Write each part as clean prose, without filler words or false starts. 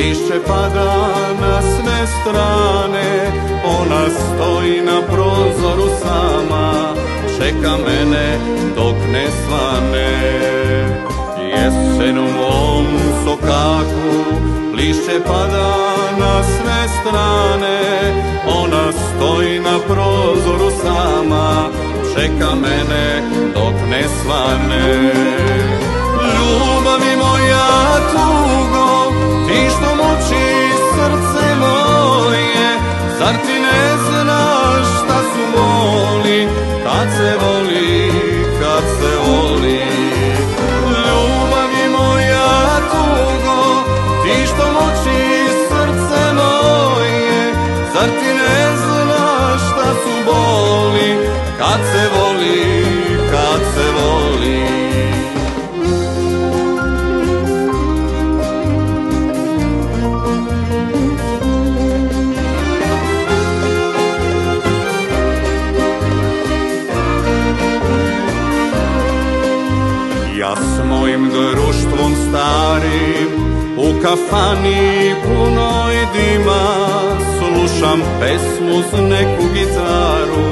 lišće pada na sve strane, ona stoji na prozoru sama, čeka mene dok ne svane. Jesen u mom sokaku, lišće pada na sve strane, ona stoji na prozoru sama, čeka mene dok ne svane. Ljubavi moja tugo, ti što muči srce moje, zar ti ne znaš šta su boli, kad se voli, kad se voli. Ljubavi moja tugo, ti što muči srce moje, zar ti ne znaš šta su boli, kad se voli, kad se voli. Ja s mojim društvom starim u kafani punoj dima slušam pesmu uz neku gitaru,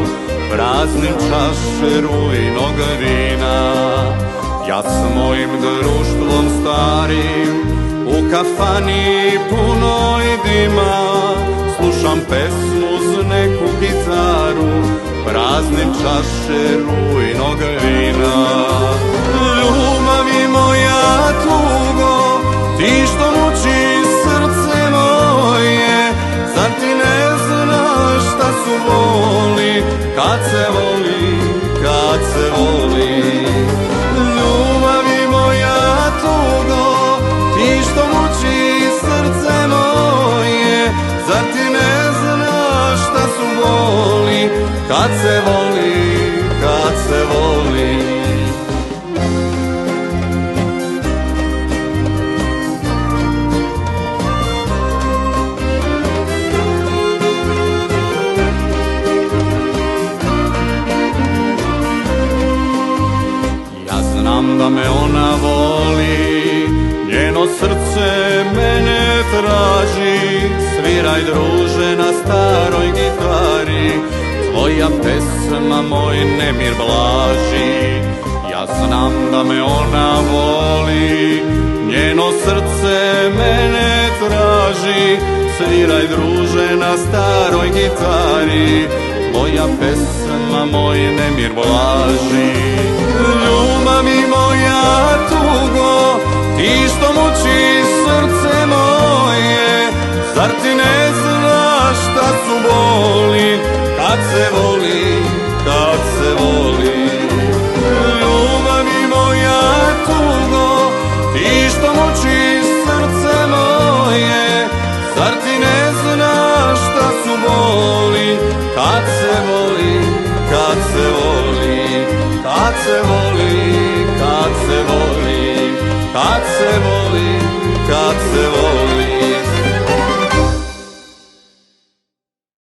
praznim čaše rujnog vina. Ja s mojim društvom starim u kafani punoj dima slušam pesmu uz neku gitaru, praznim čaše rujnog vina. Ljubavi moja tugo, ti što muči srce moje, zar ti ne znaš šta su boli, kad se voli, kad se voli. Ljubavi moja tugo, ti što muči srce moje, zar ti ne znaš šta su boli, kad se voli, kad se voli. Znam da me ona voli, njeno srce mene traži, sviraj druže na staroj gitari, tvoja pesma moj nemir blaži. Ja znam da me ona voli, njeno srce mene traži, sviraj druže na staroj gitari, tvoja pesma moj nemir blaži. Ljubavi moja tugo, ti što muči srce moje, zar ti ne znaš šta su boli, kad se voli, kad se voli. Ljubavi moja tugo, ti što muči srce moje, zar ti ne znaš šta su boli, kad se voli, kad se voli. Kad se voli, kad se voli, kad se voli, kad se voli.